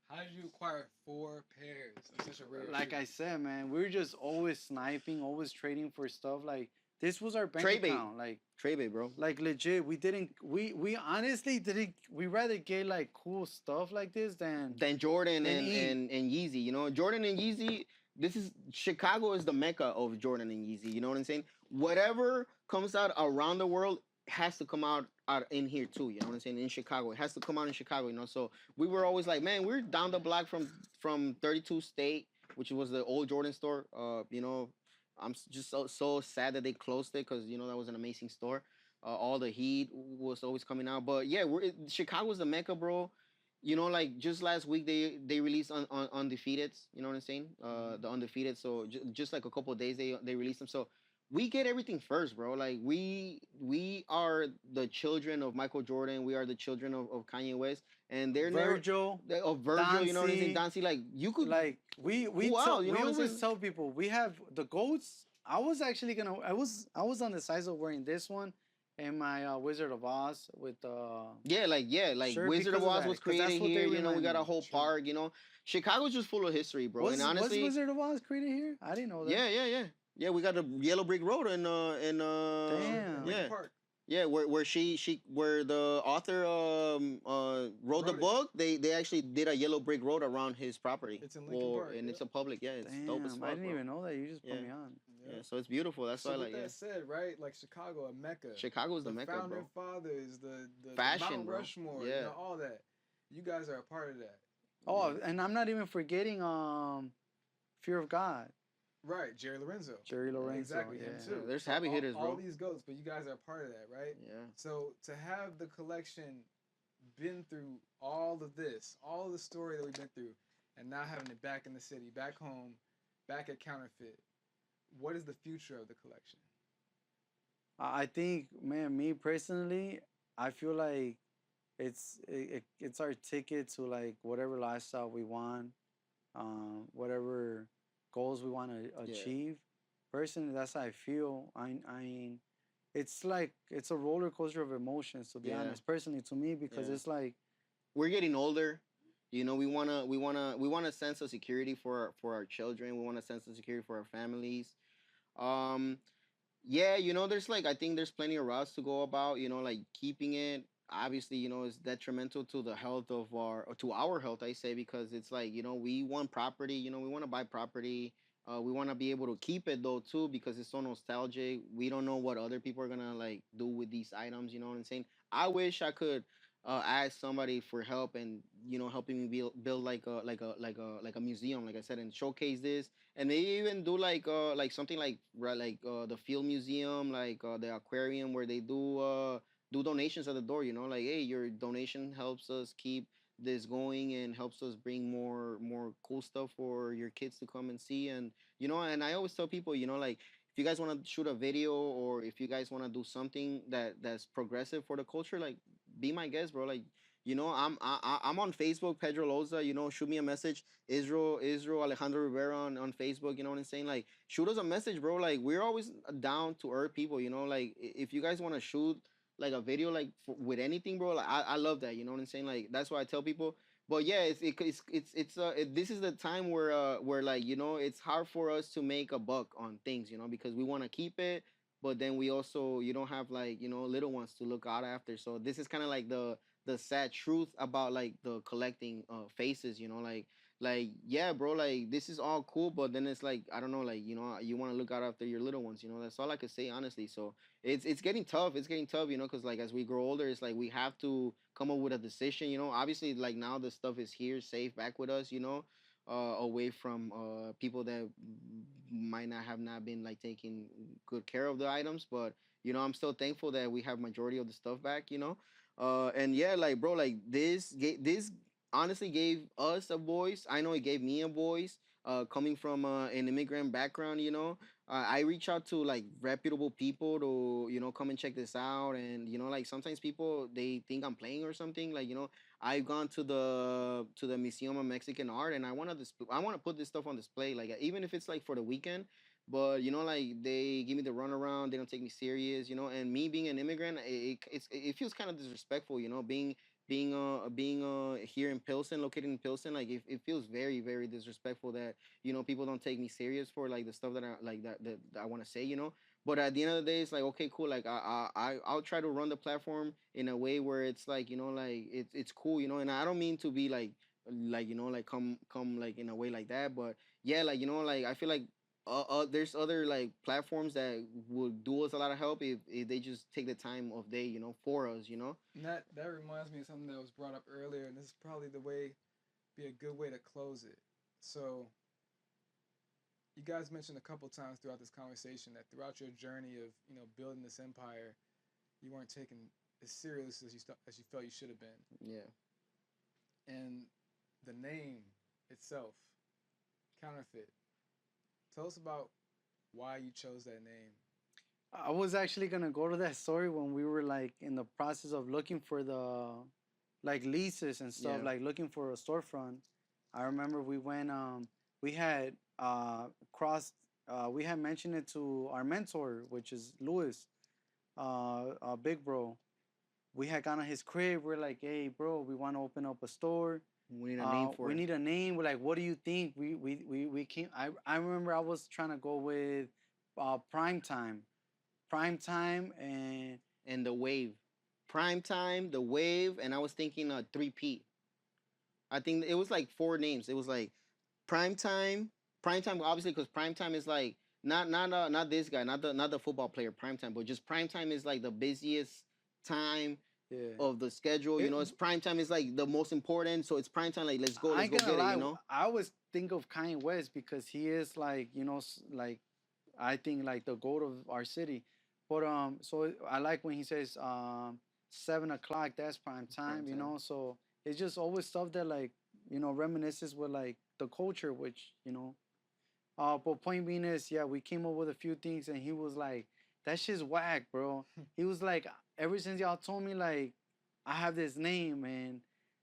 How did you acquire 4 pairs of such a rare Like shoe? I said, man, we were just always sniping, always trading for stuff. Like this was our bank Trade bait. account. Trade bait, bro. Like legit, we honestly didn't. We rather get like cool stuff like this than Jordan And and Yeezy, you know, Jordan and Yeezy. This is Chicago is the mecca of Jordan and Yeezy. You know what I'm saying? Whatever comes out around the world has to come out in here too. You know what I'm saying? In Chicago, it has to come out in Chicago. You know, so we were always like, man, we're down the block from 32 State, which was the old Jordan store. You know, just so sad that they closed it because you know that was an amazing store. All the heat was always coming out, but yeah, Chicago's the mecca, bro. You know, like just last week they released on undefeated. You know what I'm saying? The undefeated. So just like a couple of days they released them. So we get everything first, bro. Like we are the children of Michael Jordan. We are the children of Kanye West, and they're Virgil. of Virgil. You know what I'm saying? Dancy. Dancy, like you could Like we Wow, you know we what I'm always saying? tell people we have the goats. I was actually gonna. I was on the size of wearing this one and my Wizard of Oz with Yeah, like Sure, Wizard of because of Oz that, was 'cause that's created what they here. You know, we remind got a me. whole True. park. You know, Chicago's just full of history, bro. was and honestly, Wizard of Oz created here? I didn't know that. yeah. We got the Yellow Brick Road in Damn. yeah. Park. Yeah, where the author wrote the Wrote it. book, they actually did a yellow brick road around his property. It's in Lincoln Park, and yeah. it's a public, yeah, it's dope as Damn, fuck, I didn't bro. even know that. You just put Yeah. me on. Yeah, so it's beautiful. That's So why I with like, that yeah. said, right, like Chicago, a mecca. Chicago's the mecca, founding bro. fathers, the Fashion, Mount bro. Rushmore, Yeah. you know, all that. You guys are a part of that. Oh, and I'm not even forgetting Fear of God, Right, Jerry Lorenzo. Jerry Lorenzo. Exactly, him yeah. too. There's So heavy all- hitters, bro. All these goats, but you guys are a part of that, right? Yeah. So to have the collection been through all of this, all of the story that we've been through, and now having it back in the city, back home, back at Counterfeit, what is the future of the collection? I think, man, me personally, I feel like it's our ticket to like whatever lifestyle we want, whatever goals we want to Yeah. achieve. Personally, that's how I feel. I mean, it's like it's a roller coaster of emotions, to be Yeah. honest. Personally, to me, because Yeah. it's like We're getting older. You know, we want a sense of security for our children. We want a sense of security for our families. Um, yeah, you know, there's like I think there's plenty of routes to go about. You know, like keeping it. Obviously, you know, it's detrimental to the health of or to our health. I say because it's like you know we want property. You know, we want to buy property. We want to be able to keep it though too because it's so nostalgic. We don't know what other people are gonna like do with these items. You know what I'm saying? I wish I could ask somebody for help and you know helping me build like a museum like I said and showcase this and they even do like something like the field museum the aquarium where they do donations at the door, you know, like hey, your donation helps us keep this going and helps us bring more cool stuff for your kids to come and see. And you know, and I always tell people, you know, like if you guys want to shoot a video or if you guys want to do something that's progressive for the culture, like be my guest, bro. Like, you know, I'm on Facebook, Pedro Loza. You know, shoot me a message, Israel Alejandro Rivera on Facebook. You know what I'm saying? Like, shoot us a message, bro. Like, we're always down to earth people. You know, like if you guys want to shoot like a video like with anything, bro. Like I love that. You know what I'm saying? Like that's why I tell people. But yeah, this is the time where like it's hard for us to make a buck on things, because we want to keep it, but then we also you don't have like little ones to look out after. So this is kind of like the sad truth about like the collecting faces, like yeah, bro, like this is all cool, but then it's like I don't know, like you want to look out after your little ones, that's all I could say honestly. So it's getting tough, because like as we grow older, it's like we have to come up with a decision, obviously, like now the stuff is here safe back with us, away from people that might not been like taking good care of the items, but I'm still thankful that we have majority of the stuff back, and yeah, like bro, like this honestly gave us a voice. I know it gave me a voice. Coming from an immigrant background, I reach out to like reputable people to come and check this out, and like sometimes people they think I'm playing or something. Like I've gone to the Museum of Mexican Art, and I want to put this stuff on display, like even if it's like for the weekend. But like they give me the runaround, they don't take me serious, and me being an immigrant, it feels kind of disrespectful, being here in Pilsen, located in Pilsen, like it feels very very disrespectful that people don't take me serious for like the stuff that I like that I want to say, But at the end of the day, it's like okay, cool. Like I'll try to run the platform in a way where it's like like it's cool, and I don't mean to be like like come like in a way like that, but yeah, like like I feel like there's other like platforms that would do us a lot of help if they just take the time of day, for us, And that reminds me of something that was brought up earlier, and this is probably the way be a good way to close it. So you guys mentioned a couple times throughout this conversation that throughout your journey of building this empire, you weren't taken as serious as as you felt you should have been. Yeah. And the name itself, Counterfeit. Tell us about why you chose that name. I was actually gonna go to that story when we were like in the process of looking for the like leases and stuff, Yeah. like looking for a storefront. I remember we went we had crossed we had mentioned it to our mentor, which is Lewis, big bro. We had gone to his crib. We're like, hey bro, we want to open up a store. We need a name for We it. need a name. We're like, what do you think? We came. I remember I was trying to go with prime time, And the wave, prime time, the wave, and I was thinking 3P. I think it was like four names. It was like prime time, obviously because prime time is like not this guy, not the football player prime time, but just prime time is like the busiest time yeah. of the schedule. It, It's prime time is like the most important, so it's prime time. Like I let's ain't go gonna get lie. it. I always think of Kanye West because he is like like I think like the goat of our city. But so I like when he says 7 o'clock. That's prime Prime time. time. So it's just always stuff that like reminisces with like the culture, which But point being is, yeah, we came up with a few things, and he was like, "That shit's whack, bro." He was like, "Ever since y'all told me like I have this name and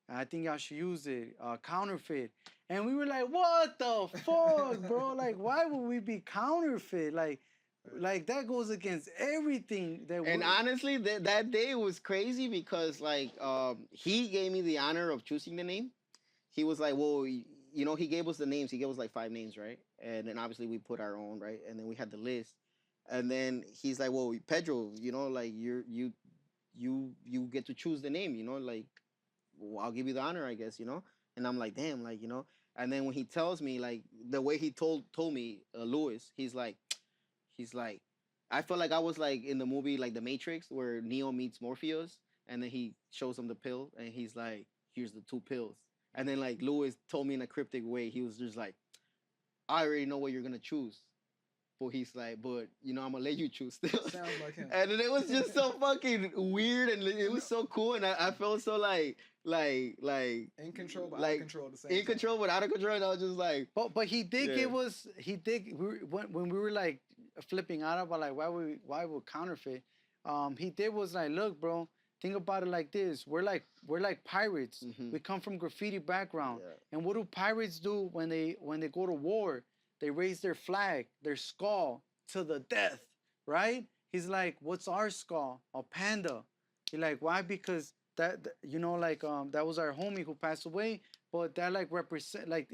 I think y'all should use it, counterfeit," and we were like, "What the fuck, bro? Like, why would we be counterfeit? Like that goes against everything that And we." honestly, that day was crazy because like he gave me the honor of choosing the name. He was like, well, he gave us the names. He gave us like five names, right? And then obviously we put our own, right? And then we had the list. And then he's like, well, Pedro, like you get to choose the name, like well, I'll give you the honor, I guess, And I'm like, damn, like And then when he tells me like the way he told me, Lewis, he's like, I felt like I was like in the movie like The Matrix where Neo meets Morpheus, and then he shows him the pill, and he's like, here's the two pills. And then like Lewis told me in a cryptic way, he was just like, I already know what you're gonna choose. But he's like, but I'm gonna let you choose still. Sounds like him. And then it was just so fucking weird, and it was so cool, and I felt so like In control, but out of like control at the same in time. control but out of control, and I was just like, But he did Yeah. give us when we were like flipping out about like why would counterfeit. He did was like, look, bro, think about it like this. We're like pirates. Mhm. We come from graffiti background. Yeah. And what do pirates do when they go to war? They raise their flag, their skull to the death, right? He's like, what's our skull? A panda. He like, why? Because that was our homie who passed away, but that like represent like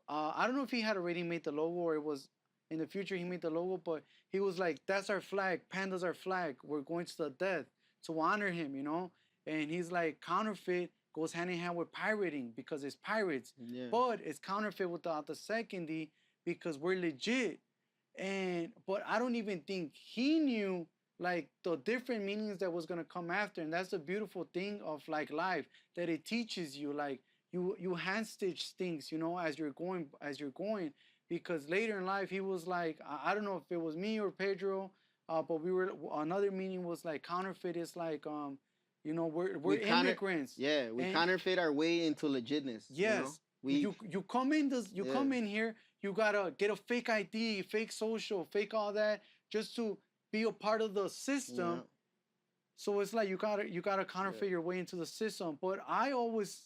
I don't know if he had already made the logo or it was in the future he made the logo, but he was like, that's our flag, panda's our flag, we're going to the death to honor him, and he's like, counterfeit goes hand in hand with pirating because it's pirates, Yeah. but it's counterfeit without the second D because we're legit. And but I don't even think he knew like the different meanings that was gonna come after, and that's the beautiful thing of like life, that it teaches you like you hand stitch things, as you're going, because later in life he was like, I don't know if it was me or Pedro, but we were another meaning was like counterfeit is like we're immigrants. Yeah, we and counterfeit our way into legitness. Yes. We You come in this you come in here, you gotta get a fake ID, fake social, fake all that, just to be a part of the system. Yeah. So it's like you gotta counterfeit your way into the system. But I always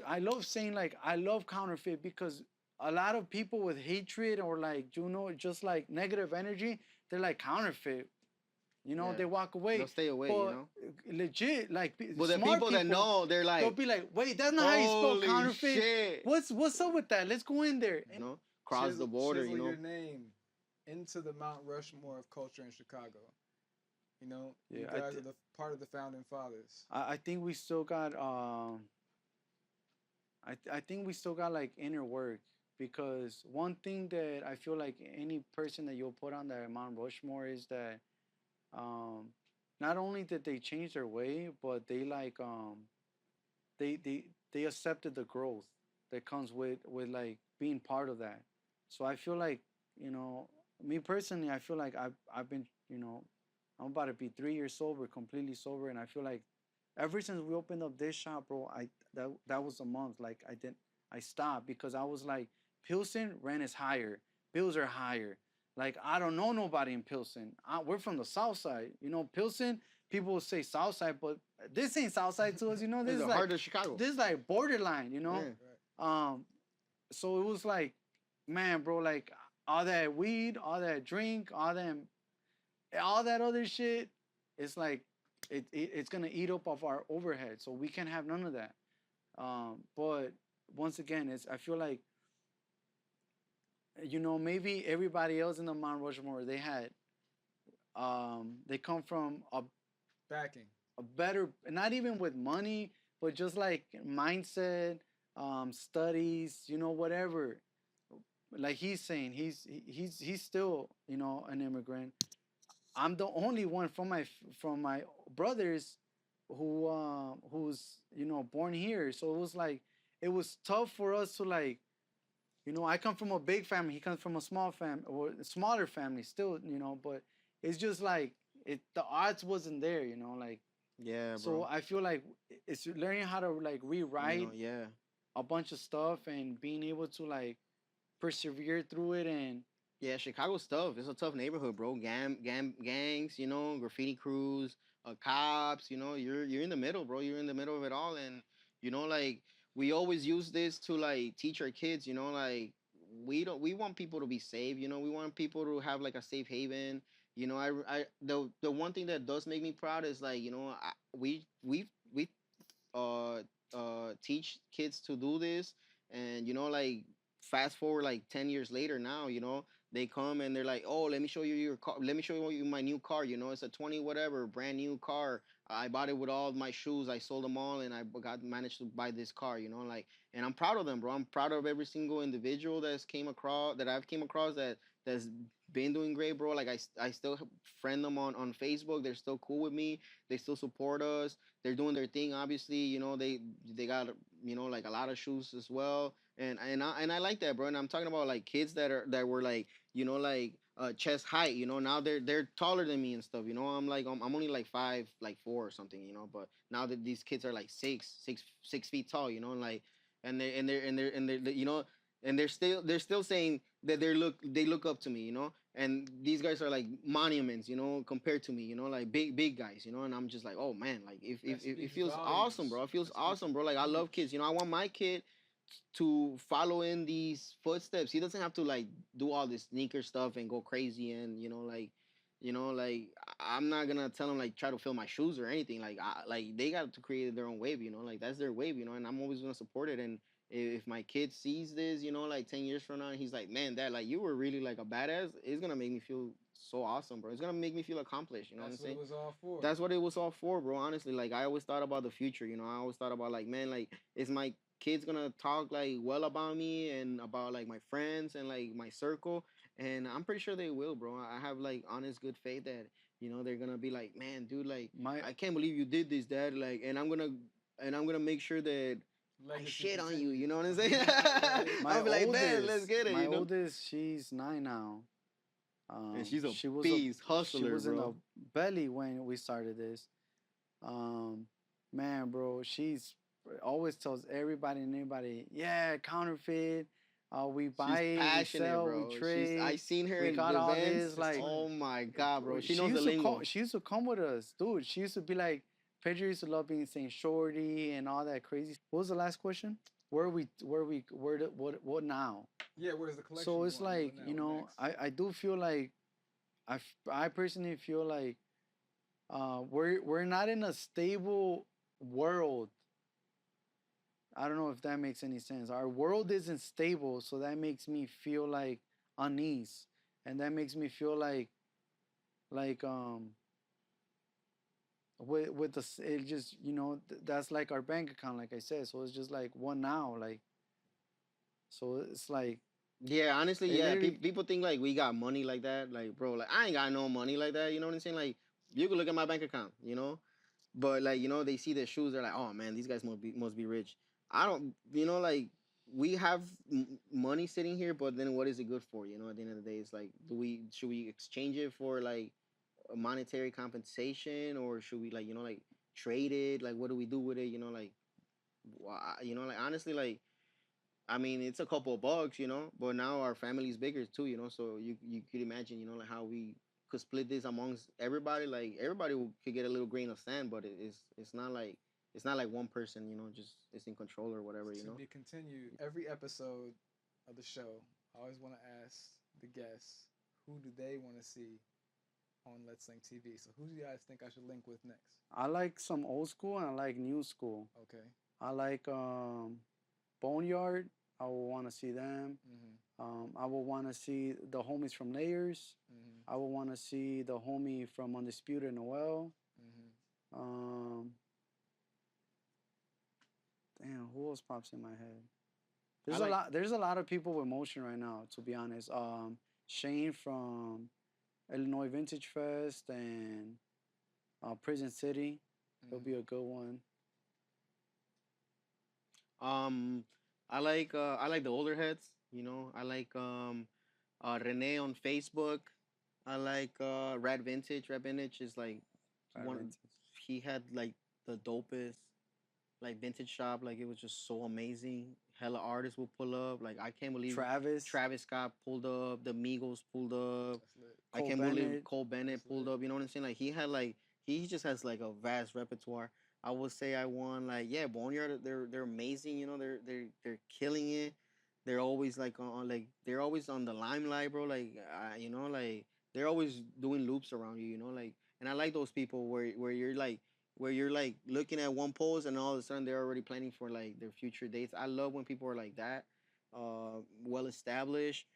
I love saying like I love counterfeit because a lot of people with hatred or like just like negative energy, they're like counterfeit. Yeah. They walk away. They'll stay away, But legit, like But the smart people that know, they're like, they'll be like, wait, that's not how you spell "Holy counterfeit. shit." What's up with that? Let's go in there. Cross the border, chisel your name into the Mount Rushmore of culture in Chicago. You guys are the part of the founding fathers. I think we still got I think we still got like inner work, because one thing that I feel like any person that you'll put on that Mount Rushmore is that not only did they change their way, but they like they accepted the growth that comes with like being part of that. So I feel like, me personally, I feel like I've been, I'm about to be 3 years sober, completely sober, and I feel like ever since we opened up this shop, bro, that was a month. Like I stopped because I was like, Pilsen rent is higher, bills are higher. Like I don't know nobody in Pilsen. We're from the South Side, Pilsen. People will say South Side, but this ain't South Side to us, This It's is the like heart of Chicago. this is like borderline, Yeah. So it was like, man, bro, like all that weed, all that drink, all that other shit, it's like it's gonna eat up of our overhead. So we can't have none of that. But once again, I feel like, maybe everybody else in the Mount Rushmore, they come from Backing. a better, not even with money, but just like mindset, studies, whatever. Like he's saying, he's still, an immigrant. I'm the only one from my brothers who's born here. So it was tough for us to like, I come from a big family. He comes from a small family or a smaller family still, but it's just like the odds wasn't there, like. Yeah, bro. So I feel like it's learning how to like rewrite yeah. a bunch of stuff and being able to like persevere through it. And Yeah, Chicago's tough. It's a tough neighborhood, bro. Gangs, graffiti crews, cops. You're in the middle, bro. You're in the middle of it all, and like we always use this to like teach our kids. Like we want people to be safe. We want people to have like a safe haven. The one thing that does make me proud is like we uh teach kids to do this, and like fast forward like 10 years later now, they come and they're like, oh, let me show you your car, let me show you my new car, it's a 20 whatever brand new car, I bought it with all my shoes, I sold them all, and I got managed to buy this car, like, and I'm proud of them, bro. I'm proud of every single individual I've came across that's been doing great, bro. Like I still friend them on Facebook. They're still cool with me. They still support us. They're doing their thing, obviously. They got like a lot of shoes as well, and I like that, bro. And I'm talking about like kids that were like like chest height. Now they're taller than me and stuff. I'm like I'm only like 5'4" or something. But now that these kids are like 6 feet tall. And like and they're and they're still saying that they look up to me. And these guys are like monuments, compared to me, like big guys, and I'm just like, oh man, like if it feels awesome, bro. It feels awesome, bro. Like I love kids, I want my kid to follow in these footsteps. He doesn't have to like do all this sneaker stuff and go crazy, and like You know, like I'm not gonna tell them like try to fill my shoes or anything. Like they got to create their own wave. You know, like that's their wave. You know, and I'm always gonna support it. And if my kid sees this, you know, like 10 years from now, and he's like, man, dad, like you were really like a badass. It's gonna make me feel so awesome, bro. It's gonna make me feel accomplished. You know what I'm That's what it saying? was all for. That's what it was all for, bro. Honestly, like I always thought about the future. You know, I always thought about like, man, like is my kids gonna talk like well about me and about like my friends and like my circle? And I'm pretty sure they will, bro. I have like honest good faith that they're gonna be like, man, dude, like My I can't believe you did this, dad. Like, and I'm gonna make sure that I Legacy shit on you. You continues. know what I'm saying? Right. my I'll be like, man, let's get it. my You know. oldest, she's 9 now. And she's a She was beast, she hustler, was in the bro. belly when we started this. Um, man, bro, she's always tells everybody and anybody, yeah, counterfeit. We She's buy it, we passionate, sell, we bro. I trade. seen her We in got the all events. this like. Oh my god, bro. She She knows the used to come. lingo. She used to come with us, dude. She used to be like, Pedro used to love being saying shorty and all that crazy. What was the last question? What now? Yeah, where's the collection? So it's going? What like, now? you What know, next? I do feel like I personally feel like we're not in a stable world. I don't know if that makes any sense. Our world isn't stable, so that makes me feel like unease, and that makes me feel like with the it just that's like our bank account, like I said. So it's just like what now, like so it's like Yeah, honestly, it yeah. literally People think like we got money like that. Like, bro, like I ain't got no money like that. You know what I'm saying? Like, you can look at my bank account, but like they see the shoes, they're like, oh man, these guys must be rich. I don't, like we have money sitting here, but then what is it good for? At the end of the day, it's like, should we exchange it for like a monetary compensation, or should we like trade it? Like, what do we do with it? Like, like honestly, like I mean, it's a couple of bucks, but now our family's bigger too, so you could imagine, like how we could split this amongst everybody. Like everybody could get a little grain of sand, but it's not like one person, just is in control or whatever, To be continued. Every episode of the show, I always want to ask the guests who do they want to see on Let's Link TV. So who do you guys think I should link with next? I like some old school and I like new school. Okay. I like Boneyard. I will want to see them. I will want to see the homies from Layers. I will want to see the homie from Undisputed Noel. Um, damn, who else pops in my head? There's a lot. There's a lot of people with motion right now. To be honest, Shane from Illinois Vintage Fest and Prison City. He'll be a good one. I like the older heads, I like Rene on Facebook. I like Rad Vintage. Rad Vintage is like one. He had like the dopest like vintage shop. Like it was just so amazing. Hella artists will pull up. Like I can't believe Travis Scott pulled up. The Migos pulled up. I can't believe Cole Bennett pulled up. You know what I'm saying? Like he just has like a vast repertoire. I would say I won like Boneyard. They're amazing. They're killing it. They're always like they're always on the limelight, bro. Like like they're always doing loops around you. Like, and I like those people where you're like looking at one pose and all of a sudden they're already planning for like their future dates. I love when people are like that, well established.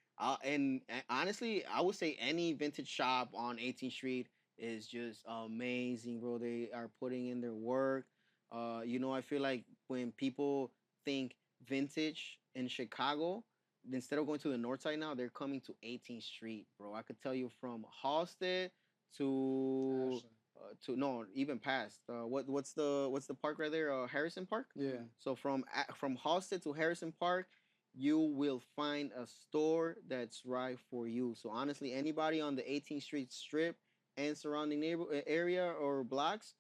And honestly, I would say any vintage shop on 18th Street is just amazing, bro. They are putting in their work. I feel like when people think vintage in Chicago, instead of going to the north side now, they're coming to 18th Street, bro. I could tell you from Halsted to no, even past what's the park right there, Harrison Park. Yeah. So from Halsted to Harrison Park, you will find a store that's right for you. So honestly, anybody on the 18th Street strip and surrounding area or blocks,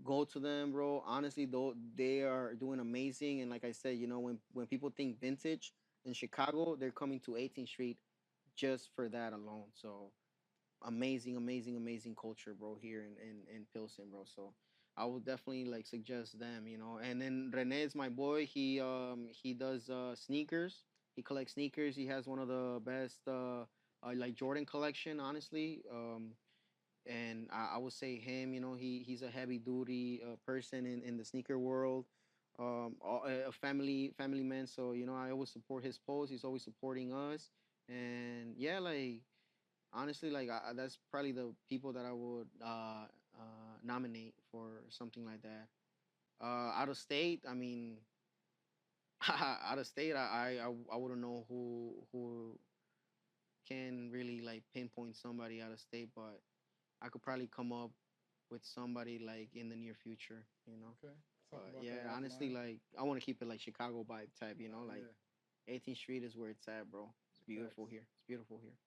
go to them, bro. Honestly, though, they are doing amazing. And like I said, when people think vintage in Chicago, they're coming to 18th Street just for that alone. So amazing, amazing, amazing culture, bro, here in Pilsen, bro. So I would definitely like suggest them. And then Rene is my boy. He does sneakers. He collects sneakers. He has one of the best like Jordan collection, honestly. and I would say him. You know, he's a heavy duty person in the sneaker world. A family man. So you know, I always support his posts. He's always supporting us, and yeah, like honestly, like that's probably the people that I would nominate for something like that. Out of state, I mean, out of state, I wouldn't know who can really like pinpoint somebody out of state, but I could probably come up with somebody like in the near future, you know. Okay. Talk But about yeah, that honestly, offline. like I want to keep it like Chicago vibe type, you know, like Yeah. 18th Street is where it's at, bro. It's beautiful Facts. here. It's beautiful here.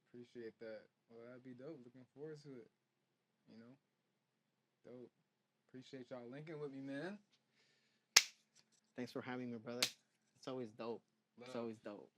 Appreciate that. Well, that'd be dope. Looking forward to it. You know, dope. Appreciate y'all linking with me, man. Thanks for having me, brother. It's always dope. It's Love. always dope.